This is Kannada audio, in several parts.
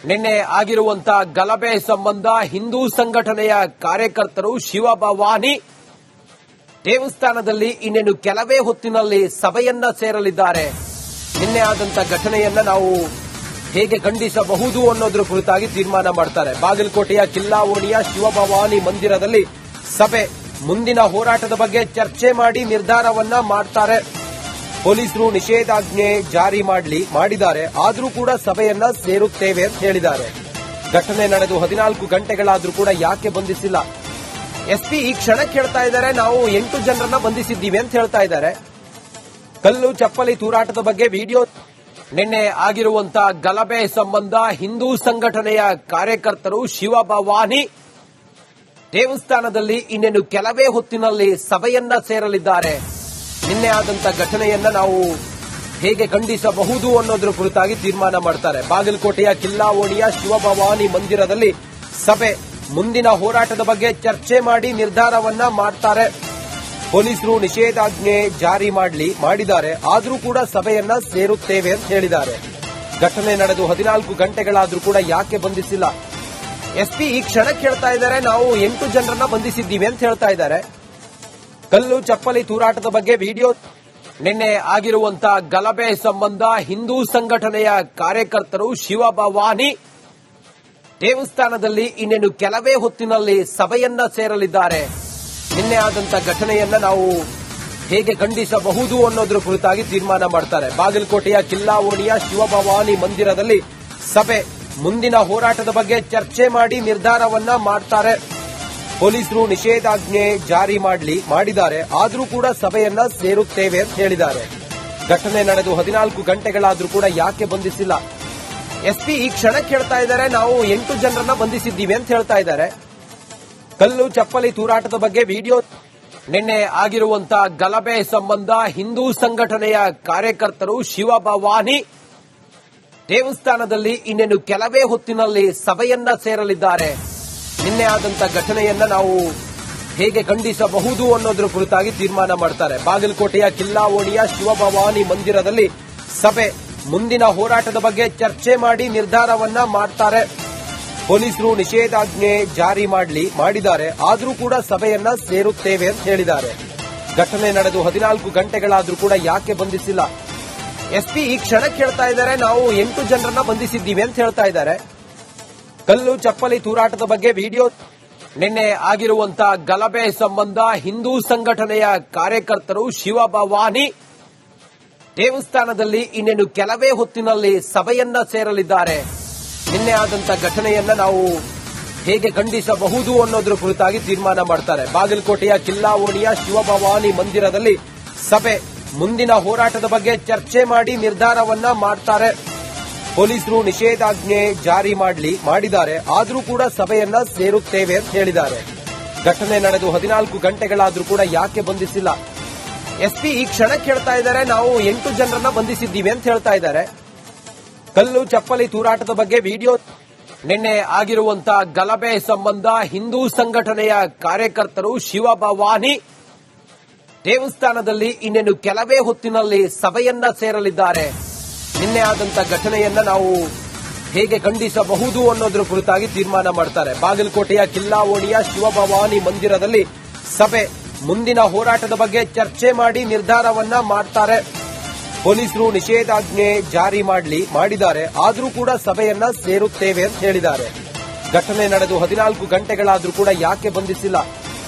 ನಿನ್ನೆ ಆಗಿರುವಂತಹ ಗಲಭೆ ಸಂಬಂಧ ಹಿಂದೂ ಸಂಘಟನೆಯ ಕಾರ್ಯಕರ್ತರು ಶಿವಭವಾನಿ ದೇವಸ್ಥಾನದಲ್ಲಿ ಇನ್ನೇನು ಕೆಲವೇ ಹೊತ್ತಿನಲ್ಲಿ ಸಭೆಯನ್ನ ಸೇರಲಿದ್ದಾರೆ. ನಿನ್ನೆ ಆದಂತಹ ಘಟನೆಯನ್ನ ನಾವು ಹೇಗೆ ಖಂಡಿಸಬಹುದು ಅನ್ನೋದ್ರ ಕುರಿತಾಗಿ ತೀರ್ಮಾನ ಮಾಡ್ತಾರೆ. ಬಾಗಲಕೋಟೆಯ ಕಿಲ್ಲಾವೋಣಿಯ ಶಿವಭವಾನಿ ಮಂದಿರದಲ್ಲಿ ಸಭೆ, ಮುಂದಿನ ಹೋರಾಟದ ಬಗ್ಗೆ ಚರ್ಚೆ ಮಾಡಿ ನಿರ್ಧಾರವನ್ನ ಮಾಡ್ತಾರೆ. ಪೊಲೀಸರು ನಿಷೇಧಾಜ್ಞೆ ಜಾರಿ ಮಾಡಿದ್ದಾರೆ, ಆದರೂ ಕೂಡ ಸಭೆಯನ್ನ ಸೇರುತ್ತೇವೆ ಅಂತ ಹೇಳಿದ್ದಾರೆ. ಘಟನೆ ನಡೆದು 14 ಗಂಟೆಗಳಾದ್ರೂ ಕೂಡ ಯಾಕೆ ಬಂಧಿಸಿಲ್ಲ? ಎಸ್ಪಿ ಈ ಕ್ಷಣಕ್ಕೆ ಹೇಳ್ತಾ ಇದ್ದಾರೆ, ನಾವು 8 ಜನರನ್ನ ಬಂಧಿಸಿದ್ದೀವಿ ಅಂತ ಹೇಳ್ತಾ ಇದ್ದಾರೆ. ಕಲ್ಲು ಚಪ್ಪಲಿ ತೂರಾಟದ ಬಗ್ಗೆ ವಿಡಿಯೋ. ನಿನ್ನೆ ಆಗಿರುವಂತಹ ಗಲಭೆ ಸಂಬಂಧ ಹಿಂದೂ ಸಂಘಟನೆಯ ಕಾರ್ಯಕರ್ತರು ಶಿವಭವಾನಿ ದೇವಸ್ಥಾನದಲ್ಲಿ ಇನ್ನೇನು ಕೆಲವೇ ಹೊತ್ತಿನಲ್ಲಿ ಸಭೆಯನ್ನ ಸೇರಲಿದ್ದಾರೆ. ನಿನ್ನೆ ಆದಂತಹ ಘಟನೆಯನ್ನ ನಾವು ಹೇಗೆ ಖಂಡಿಸಬಹುದು ಅನ್ನೋದ್ರ ಕುರಿತಾಗಿ ತೀರ್ಮಾನ ಮಾಡ್ತಾರೆ. ಬಾಗಲಕೋಟೆಯ ಕಿಲ್ಲಾವೋಣಿಯ ಶಿವಭವಾನಿ ಮಂದಿರದಲ್ಲಿ ಸಭೆ, ಮುಂದಿನ ಹೋರಾಟದ ಬಗ್ಗೆ ಚರ್ಚೆ ಮಾಡಿ ನಿರ್ಧಾರವನ್ನ ಮಾಡ್ತಾರೆ. ಪೊಲೀಸರು ನಿಷೇಧಾಜ್ಞೆ ಜಾರಿ ಮಾಡಿದ್ದಾರೆ, ಆದರೂ ಕೂಡ ಸಭೆಯನ್ನ ಸೇರುತ್ತೇವೆ ಅಂತ ಹೇಳಿದ್ದಾರೆ. ಘಟನೆ ನಡೆದು 14 ಗಂಟೆಗಳಾದ್ರೂ ಕೂಡ ಯಾಕೆ ಬಂಧಿಸಿಲ್ಲ? ಎಸ್ಪಿ ಈ ಕ್ಷಣಕ್ಕೆ ಹೇಳ್ತಾ ಇದ್ದಾರೆ, ನಾವು 8 ಜನರನ್ನ ಬಂಧಿಸಿದ್ದೀವಿ ಅಂತ ಹೇಳ್ತಾ ಇದ್ದಾರೆ. ಕಲ್ಲು ಚಪ್ಪಲಿ ತೂರಾಟದ ಬಗ್ಗೆ ವಿಡಿಯೋ. ನಿನ್ನೆ ಆಗಿರುವಂತಹ ಗಲಭೆ ಸಂಬಂಧ ಹಿಂದೂ ಸಂಘಟನೆಯ ಕಾರ್ಯಕರ್ತರು ಶಿವಭವಾನಿ ದೇವಸ್ಥಾನದಲ್ಲಿ ಇನ್ನೇನು ಕೆಲವೇ ಹೊತ್ತಿನಲ್ಲಿ ಸಭೆಯನ್ನ ಸೇರಲಿದ್ದಾರೆ. ನಿನ್ನೆ ಆದಂತಹ ಘಟನೆಯನ್ನ ನಾವು ಹೇಗೆ ಖಂಡಿಸಬಹುದು ಅನ್ನೋದ್ರ ಕುರಿತಾಗಿ ತೀರ್ಮಾನ ಮಾಡ್ತಾರೆ. ಬಾಗಲಕೋಟೆಯ ಕಿಲ್ಲಾವೋಣಿಯ ಶಿವಭವಾನಿ ಮಂದಿರದಲ್ಲಿ ಸಭೆ, ಮುಂದಿನ ಹೋರಾಟದ ಬಗ್ಗೆ ಚರ್ಚೆ ಮಾಡಿ ನಿರ್ಧಾರವನ್ನ ಮಾಡ್ತಾರೆ. ಪೊಲೀಸರು ನಿಷೇಧಾಜ್ಞೆ ಜಾರಿ ಮಾಡಿದ್ದಾರೆ, ಆದರೂ ಕೂಡ ಸಭೆಯನ್ನ ಸೇರುತ್ತೇವೆ ಅಂತ ಹೇಳಿದ್ದಾರೆ. ಘಟನೆ ನಡೆದು 14 ಗಂಟೆಗಳಾದ್ರೂ ಕೂಡ ಯಾಕೆ ಬಂಧಿಸಿಲ್ಲ? ಎಸ್ಪಿ ಈ ಕ್ಷಣಕ್ಕೆ ಹೇಳ್ತಾ ಇದ್ದಾರೆ, ನಾವು 8 ಜನರನ್ನ ಬಂಧಿಸಿದ್ದೀವಿ ಅಂತ ಹೇಳ್ತಾ ಇದ್ದಾರೆ. ಕಲ್ಲು ಚಪ್ಪಲಿ ತೂರಾಟದ ಬಗ್ಗೆ ವಿಡಿಯೋ. ನಿನ್ನೆ ಆಗಿರುವಂತಹ ಗಲಭೆ ಸಂಬಂಧ ಹಿಂದೂ ಸಂಘಟನೆಯ ಕಾರ್ಯಕರ್ತರು ಶಿವಭವಾನಿ ದೇವಸ್ಥಾನದಲ್ಲಿ ಇನ್ನೇನು ಕೆಲವೇ ಹೊತ್ತಿನಲ್ಲಿ ಸಭೆಯನ್ನ ಸೇರಲಿದ್ದಾರೆ. ನಿನ್ನೆ ಆದಂತಹ ಘಟನೆಯನ್ನ ನಾವು ಹೇಗೆ ಖಂಡಿಸಬಹುದು ಅನ್ನೋದ್ರ ಕುರಿತಾಗಿ ತೀರ್ಮಾನ ಮಾಡ್ತಾರೆ. ಬಾಗಲಕೋಟೆಯ ಕಿಲ್ಲಾವೋಣಿಯ ಶಿವಭವಾನಿ ಮಂದಿರದಲ್ಲಿ ಸಭೆ, ಮುಂದಿನ ಹೋರಾಟದ ಬಗ್ಗೆ ಚರ್ಚೆ ಮಾಡಿ ನಿರ್ಧಾರವನ್ನ ಮಾಡ್ತಾರೆ. ಪೊಲೀಸರು ನಿಷೇಧಾಜ್ಞೆ ಜಾರಿ ಮಾಡಿದ್ದಾರೆ, ಆದರೂ ಕೂಡ ಸಭೆಯನ್ನ ಸೇರುತ್ತೇವೆ ಅಂತ ಹೇಳಿದ್ದಾರೆ. ಘಟನೆ ನಡೆದು 14 ಗಂಟೆಗಳಾದ್ರೂ ಕೂಡ ಯಾಕೆ ಬಂಧಿಸಿಲ್ಲ? ಎಸ್ಪಿ ಈ ಕ್ಷಣಕ್ಕೆ ಹೇಳ್ತಾ ಇದ್ದಾರೆ, ನಾವು 8 ಜನರನ್ನ ಬಂಧಿಸಿದ್ದೀವಿ ಅಂತ ಹೇಳ್ತಾ ಇದ್ದಾರೆ. ಕಲ್ಲು ಚಪ್ಪಲಿ ತೂರಾಟದ ಬಗ್ಗೆ ವಿಡಿಯೋ. ನಿನ್ನೆ ಆಗಿರುವಂತಹ ಗಲಭೆ ಸಂಬಂಧ ಹಿಂದೂ ಸಂಘಟನೆಯ ಕಾರ್ಯಕರ್ತರು ಶಿವಭವಾನಿ ದೇವಸ್ಥಾನದಲ್ಲಿ ಇನ್ನೇನು ಕೆಲವೇ ಹೊತ್ತಿನಲ್ಲಿ ಸಭೆಯನ್ನ ಸೇರಲಿದ್ದಾರೆ. ನಿನ್ನೆ ಆದಂತಹ ಘಟನೆಯನ್ನ ನಾವು ಹೇಗೆ ಖಂಡಿಸಬಹುದು ಅನ್ನೋದ್ರ ಕುರಿತಾಗಿ ತೀರ್ಮಾನ ಮಾಡ್ತಾರೆ. ಬಾಗಲಕೋಟೆಯ ಕಿಲ್ಲಾವೋಣಿಯ ಶಿವಭವಾನಿ ಮಂದಿರದಲ್ಲಿ ಸಭೆ, ಮುಂದಿನ ಹೋರಾಟದ ಬಗ್ಗೆ ಚರ್ಚೆ ಮಾಡಿ ನಿರ್ಧಾರವನ್ನ ಮಾಡ್ತಾರೆ. ಪೊಲೀಸರು ನಿಷೇಧಾಜ್ಞೆ ಜಾರಿ ಮಾಡಿದ್ದಾರೆ, ಆದರೂ ಕೂಡ ಸಭೆಯನ್ನ ಸೇರುತ್ತೇವೆ ಅಂತ ಹೇಳಿದ್ದಾರೆ. ಘಟನೆ ನಡೆದು 14 ಗಂಟೆಗಳಾದ್ರೂ ಕೂಡ ಯಾಕೆ ಬಂಧಿಸಿಲ್ಲ? ಎಸ್ಪಿ ಈ ಕ್ಷಣಕ್ಕೆ ಹೇಳ್ತಾ ಇದ್ದಾರೆ, ನಾವು 8 ಜನರನ್ನ ಬಂಧಿಸಿದ್ದೀವಿ ಅಂತ ಹೇಳ್ತಾ ಇದ್ದಾರೆ. ಕಲ್ಲು ಚಪ್ಪಲಿ ತೂರಾಟದ ಬಗ್ಗೆ ವಿಡಿಯೋ. ನಿನ್ನೆ ಆಗಿರುವಂತಹ ಗಲಭೆ ಸಂಬಂಧ ಹಿಂದೂ ಸಂಘಟನೆಯ ಕಾರ್ಯಕರ್ತರು ಶಿವಭವಾನಿ ದೇವಸ್ಥಾನದಲ್ಲಿ ಇನ್ನೇನು ಕೆಲವೇ ಹೊತ್ತಿನಲ್ಲಿ ಸಭೆಯನ್ನ ಸೇರಲಿದ್ದಾರೆ. ನಿನ್ನೆ ಆದಂತಹ ಘಟನೆಯನ್ನ ನಾವು ಹೇಗೆ ಖಂಡಿಸಬಹುದು ಅನ್ನೋದ್ರ ಕುರಿತಾಗಿ ತೀರ್ಮಾನ ಮಾಡ್ತಾರೆ. ಬಾಗಲಕೋಟೆಯ ಕಿಲ್ಲಾವೋಣಿಯ ಶಿವಭವಾನಿ ಮಂದಿರದಲ್ಲಿ ಸಭೆ, ಮುಂದಿನ ಹೋರಾಟದ ಬಗ್ಗೆ ಚರ್ಚೆ ಮಾಡಿ ನಿರ್ಧಾರವನ್ನ ಮಾಡ್ತಾರೆ. ಪೊಲೀಸರು ನಿಷೇಧಾಜ್ಞೆ ಜಾರಿ ಮಾಡಿದ್ದಾರೆ, ಆದರೂ ಕೂಡ ಸಭೆಯನ್ನ ಸೇರುತ್ತೇವೆ ಅಂತ ಹೇಳಿದ್ದಾರೆ. ಘಟನೆ ನಡೆದು 14 ಗಂಟೆಗಳಾದ್ರೂ ಕೂಡ ಯಾಕೆ ಬಂಧಿಸಿಲ್ಲ?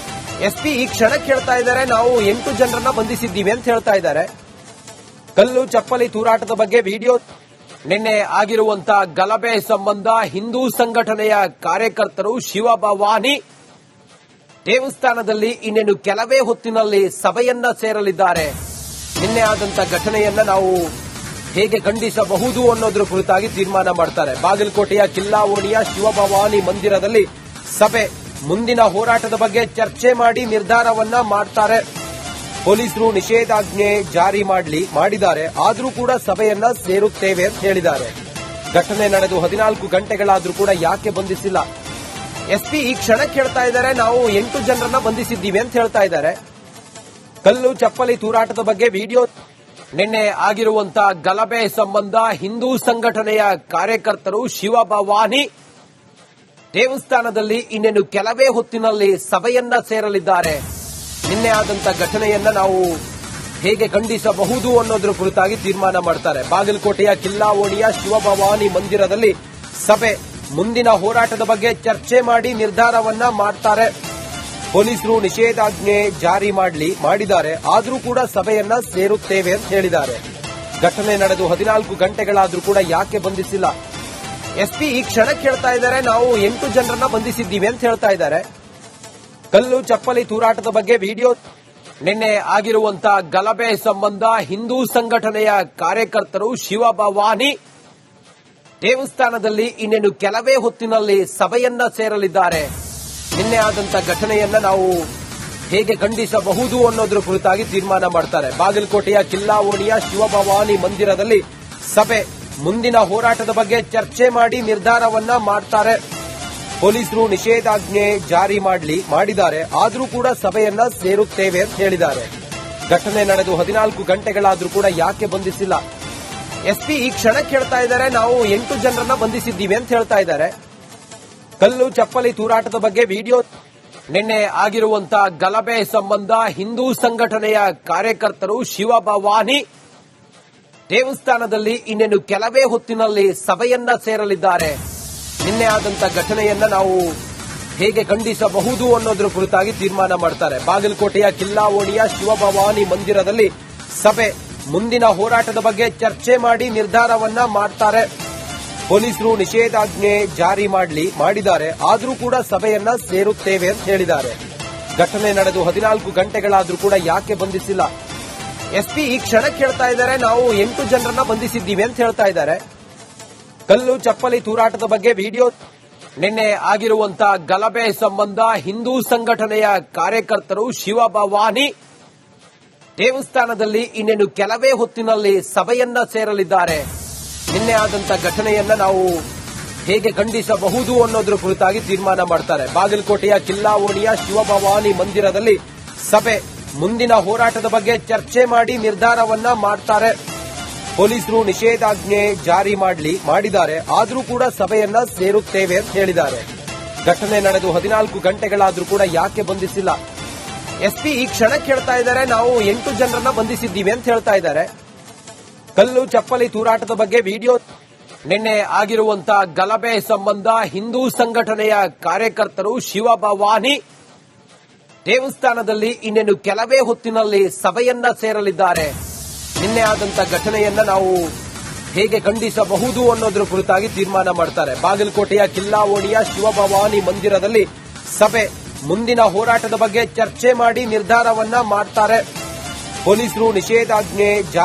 ಎಸ್ಪಿ ಈ ಕ್ಷಣಕ್ಕೆ ಹೇಳ್ತಾ ಇದ್ದಾರೆ, ನಾವು 8 ಜನರನ್ನ ಬಂಧಿಸಿದ್ದೀವಿ ಅಂತ ಹೇಳ್ತಾ ಇದ್ದಾರೆ. ಕಲ್ಲು ಚಪ್ಪಲಿ ತೂರಾಟದ ಬಗ್ಗೆ ವಿಡಿಯೋ. ನಿನ್ನೆ ಆಗಿರುವಂತಹ ಗಲಭೆ ಸಂಬಂಧ ಹಿಂದೂ ಸಂಘಟನೆಯ ಕಾರ್ಯಕರ್ತರು ಶಿವಭವಾನಿ ದೇವಸ್ಥಾನದಲ್ಲಿ ಇನ್ನೇನು ಕೆಲವೇ ಹೊತ್ತಿನಲ್ಲಿ ಸಭೆಯನ್ನ ಸೇರಲಿದ್ದಾರೆ. ನಿನ್ನೆ ಆದಂತಹ ಘಟನೆಯನ್ನ ನಾವು ಹೇಗೆ ಖಂಡಿಸಬಹುದು ಅನ್ನೋದ್ರ ಕುರಿತಾಗಿ ತೀರ್ಮಾನ ಮಾಡ್ತಾರೆ. ಬಾಗಲಕೋಟೆಯ ಕಿಲ್ಲಾವೋಣಿಯ ಶಿವಭವಾನಿ ಮಂದಿರದಲ್ಲಿ ಸಭೆ, ಮುಂದಿನ ಹೋರಾಟದ ಬಗ್ಗೆ ಚರ್ಚೆ ಮಾಡಿ ನಿರ್ಧಾರವನ್ನ ಮಾಡ್ತಾರೆ. ಪೊಲೀಸರು ನಿಷೇಧಾಜ್ಞೆ ಜಾರಿ ಮಾಡಿದ್ದಾರೆ, ಆದರೂ ಕೂಡ ಸಭೆಯನ್ನ ಸೇರುತ್ತೇವೆ ಅಂತ ಹೇಳಿದ್ದಾರೆ. ಘಟನೆ ನಡೆದು 14 ಗಂಟೆಗಳಾದ್ರೂ ಕೂಡ ಯಾಕೆ ಬಂಧಿಸಿಲ್ಲ? ಎಸ್ಪಿ ಈ ಕ್ಷಣಕ್ಕೆ ಹೇಳ್ತಾ ಇದ್ದಾರೆ, ನಾವು 8 ಜನರನ್ನ ಬಂಧಿಸಿದ್ದೀವಿ ಅಂತ ಹೇಳ್ತಾ ಇದ್ದಾರೆ. ಕಲ್ಲು ಚಪ್ಪಲಿ ತೂರಾಟದ ಬಗ್ಗೆ ವಿಡಿಯೋ. ನಿನ್ನೆ ಆಗಿರುವಂತಹ ಗಲಭೆ ಸಂಬಂಧ ಹಿಂದೂ ಸಂಘಟನೆಯ ಕಾರ್ಯಕರ್ತರು ಶಿವಭವಾನಿ ದೇವಸ್ಥಾನದಲ್ಲಿ ಇನ್ನೇನು ಕೆಲವೇ ಹೊತ್ತಿನಲ್ಲಿ ಸಭೆಯನ್ನ ಸೇರಲಿದ್ದಾರೆ. ನಿನ್ನೆ ಆದಂತಹ ಘಟನೆಯನ್ನ ನಾವು ಹೇಗೆ ಖಂಡಿಸಬಹುದು ಅನ್ನೋದ್ರ ಕುರಿತಾಗಿ ತೀರ್ಮಾನ ಮಾಡ್ತಾರೆ. ಬಾಗಲಕೋಟೆಯ ಕಿಲ್ಲಾ ಓಣಿಯ ಶಿವಭವಾನಿ ಮಂದಿರದಲ್ಲಿ ಸಭೆ, ಮುಂದಿನ ಹೋರಾಟದ ಬಗ್ಗೆ ಚರ್ಚೆ ಮಾಡಿ ನಿರ್ಧಾರವನ್ನ ಮಾಡ್ತಾರೆ. ಪೊಲೀಸರು ನಿಷೇಧಾಜ್ಞೆ ಜಾರಿ ಮಾಡಿದ್ದಾರೆ, ಆದರೂ ಕೂಡ ಸಭೆಯನ್ನ ಸೇರುತ್ತೇವೆ ಅಂತ ಹೇಳಿದ್ದಾರೆ. ಘಟನೆ ನಡೆದು 14 ಗಂಟೆಗಳಾದ್ರೂ ಕೂಡ ಯಾಕೆ ಬಂಧಿಸಿಲ್ಲ? ಎಸ್ಪಿ ಈ ಕ್ಷಣಕ್ಕೆ ಹೇಳ್ತಾ ಇದ್ದಾರೆ, ನಾವು 8 ಜನರನ್ನ ಬಂಧಿಸಿದ್ದೀವಿ ಅಂತ ಹೇಳ್ತಾ ಇದ್ದಾರೆ. ಕಲ್ಲು ಚಪ್ಪಲಿ ತೂರಾಟದ ಬಗ್ಗೆ ವಿಡಿಯೋ. ನಿನ್ನೆ ಆಗಿರುವಂತಹ ಗಲಭೆ ಸಂಬಂಧ ಹಿಂದೂ ಸಂಘಟನೆಯ ಕಾರ್ಯಕರ್ತರು ಶಿವಭವಾನಿ ದೇವಸ್ಥಾನದಲ್ಲಿ ಇನ್ನೇನು ಕೆಲವೇ ಹೊತ್ತಿನಲ್ಲಿ ಸಭೆಯನ್ನ ಸೇರಲಿದ್ದಾರೆ. ನಿನ್ನೆ ಆದಂತಹ ಘಟನೆಯನ್ನ ನಾವು ಹೇಗೆ ಖಂಡಿಸಬಹುದು ಅನ್ನೋದ್ರ ಕುರಿತಾಗಿ ತೀರ್ಮಾನ ಮಾಡ್ತಾರೆ. ಬಾಗಲಕೋಟೆಯ ಕಿಲ್ಲಾ ಓಣಿಯ ಶಿವಭವಾನಿ ಮಂದಿರದಲ್ಲಿ ಸಭೆ, ಮುಂದಿನ ಹೋರಾಟದ ಬಗ್ಗೆ ಚರ್ಚೆ ಮಾಡಿ ನಿರ್ಧಾರವನ್ನ ಮಾಡ್ತಾರೆ. ಪೊಲೀಸರು ನಿಷೇಧಾಜ್ಞೆ ಜಾರಿ ಮಾಡಿದ್ದಾರೆ, ಆದರೂ ಕೂಡ ಸಭೆಯನ್ನ ಸೇರುತ್ತೇವೆ ಅಂತ ಹೇಳಿದ್ದಾರೆ. ಘಟನೆ ನಡೆದು 14 ಗಂಟೆಗಳಾದ್ರೂ ಕೂಡ ಯಾಕೆ ಬಂಧಿಸಿಲ್ಲ? ಎಸ್ಪಿ ಈ ಕ್ಷಣಕ್ಕೆ ಹೇಳ್ತಾ ಇದ್ದಾರೆ, ನಾವು 8 ಜನರನ್ನ ಬಂಧಿಸಿದ್ದೀವಿ ಅಂತ ಹೇಳ್ತಾ ಇದ್ದಾರೆ. ಕಲ್ಲು ಚಪ್ಪಲಿ ತೂರಾಟದ ಬಗ್ಗೆ ವಿಡಿಯೋ. ನಿನ್ನೆ ಆಗಿರುವಂತಹ ಗಲಭೆ ಸಂಬಂಧ ಹಿಂದೂ ಸಂಘಟನೆಯ ಕಾರ್ಯಕರ್ತರು ಶಿವಭವಾನಿ ದೇವಸ್ಥಾನದಲ್ಲಿ ಇನ್ನೇನು ಕೆಲವೇ ಹೊತ್ತಿನಲ್ಲಿ ಸಭೆಯನ್ನ ಸೇರಲಿದ್ದಾರೆ. ನಿನ್ನೆ ಆದಂತಹ ಘಟನೆಯನ್ನ ನಾವು ಹೇಗೆ ಖಂಡಿಸಬಹುದು ಅನ್ನೋದ್ರ ಕುರಿತಾಗಿ ತೀರ್ಮಾನ ಮಾಡ್ತಾರೆ. ಬಾಗಲಕೋಟೆಯ ಕಿಲ್ಲಾ ಓಣಿಯ ಶಿವಭವಾನಿ ಮಂದಿರದಲ್ಲಿ ಸಭೆ, ಮುಂದಿನ ಹೋರಾಟದ ಬಗ್ಗೆ ಚರ್ಚೆ ಮಾಡಿ ನಿರ್ಧಾರವನ್ನ ಮಾಡ್ತಾರೆ. ಪೊಲೀಸರು ನಿಷೇಧಾಜ್ಞೆ ಜಾರಿ ಮಾಡಿದ್ದಾರೆ, ಆದರೂ ಕೂಡ ಸಭೆಯನ್ನ ಸೇರುತ್ತೇವೆ ಅಂತ ಹೇಳಿದ್ದಾರೆ. ಘಟನೆ ನಡೆದು 14 ಗಂಟೆಗಳಾದ್ರೂ ಕೂಡ ಯಾಕೆ ಬಂಧಿಸಿಲ್ಲ? ಎಸ್ಪಿ ಈ ಕ್ಷಣಕ್ಕೆ ಹೇಳ್ತಾ ಇದ್ದಾರೆ, ನಾವು 8 ಜನರನ್ನ ಬಂಧಿಸಿದ್ದೀವಿ ಅಂತ ಹೇಳ್ತಾ ಇದ್ದಾರೆ. ಕಲ್ಲು ಚಪ್ಪಲಿ ತೂರಾಟದ ಬಗ್ಗೆ ವಿಡಿಯೋ. ನಿನ್ನೆ ಆಗಿರುವಂತಹ ಗಲಭೆ ಸಂಬಂಧ ಹಿಂದೂ ಸಂಘಟನೆಯ ಕಾರ್ಯಕರ್ತರು ಶಿವಭವಾನಿ ದೇವಸ್ಥಾನದಲ್ಲಿ ಇನ್ನೇನು ಕೆಲವೇ ಹೊತ್ತಿನಲ್ಲಿ ಸಭೆಯನ್ನ ಸೇರಲಿದ್ದಾರೆ. ನಿನ್ನೆ ಆದಂತಹ ಘಟನೆಯನ್ನ ನಾವು ಹೇಗೆ ಖಂಡಿಸಬಹುದು ಅನ್ನೋದ್ರ ಕುರಿತಾಗಿ ತೀರ್ಮಾನ ಮಾಡ್ತಾರೆ. ಬಾಗಲಕೋಟೆಯ ಕಿಲ್ಲಾ ಓಣಿಯ ಶಿವಭವಾನಿ ಮಂದಿರದಲ್ಲಿ ಸಭೆ, ಮುಂದಿನ ಹೋರಾಟದ ಬಗ್ಗೆ ಚರ್ಚೆ ಮಾಡಿ ನಿರ್ಧಾರವನ್ನ ಮಾಡ್ತಾರೆ. ಪೊಲೀಸರು ನಿಷೇಧಾಜ್ಞೆ ಜಾರಿ ಮಾಡಿದ್ದಾರೆ, ಆದರೂ ಕೂಡ ಸಭೆಯನ್ನ ಸೇರುತ್ತೇವೆ ಅಂತ ಹೇಳಿದ್ದಾರೆ. ಘಟನೆ ನಡೆದು 14 ಗಂಟೆಗಳಾದ್ರೂ ಕೂಡ ಯಾಕೆ ಬಂಧಿಸಿಲ್ಲ? ಎಸ್ಪಿ ಈ ಕ್ಷಣಕ್ಕೆ ಹೇಳ್ತಾ ಇದ್ದಾರೆ, ನಾವು 8 ಜನರನ್ನ ಬಂಧಿಸಿದ್ದೀವಿ ಅಂತ ಹೇಳ್ತಾ ಇದ್ದಾರೆ. ಕಲ್ಲು ಚಪ್ಪಲಿ ತೂರಾಟದ ಬಗ್ಗೆ ವಿಡಿಯೋ. ನಿನ್ನೆ ಆಗಿರುವಂತಹ ಗಲಭೆ ಸಂಬಂಧ ಹಿಂದೂ ಸಂಘಟನೆಯ ಕಾರ್ಯಕರ್ತರು ಶಿವಭವಾನಿ ದೇವಸ್ಥಾನದಲ್ಲಿ ಇನ್ನೇನು ಕೆಲವೇ ಹೊತ್ತಿನಲ್ಲಿ ಸಭೆಯನ್ನ ಸೇರಲಿದ್ದಾರೆ. ನಿನ್ನೆ ಆದಂತಹ ಘಟನೆಯನ್ನ ನಾವು ಹೇಗೆ ಖಂಡಿಸಬಹುದು ಅನ್ನೋದ್ರ ಕುರಿತಾಗಿ ತೀರ್ಮಾನ ಮಾಡ್ತಾರೆ. ಬಾಗಲಕೋಟೆಯ ಕಿಲ್ಲಾ ಓಣಿಯ ಶಿವಭವಾನಿ ಮಂದಿರದಲ್ಲಿ ಸಭೆ, ಮುಂದಿನ ಹೋರಾಟದ ಬಗ್ಗೆ ಚರ್ಚೆ ಮಾಡಿ ನಿರ್ಧಾರವನ್ನ ಮಾಡ್ತಾರೆ. ಪೊಲೀಸರು ನಿಷೇಧಾಜ್ಞೆ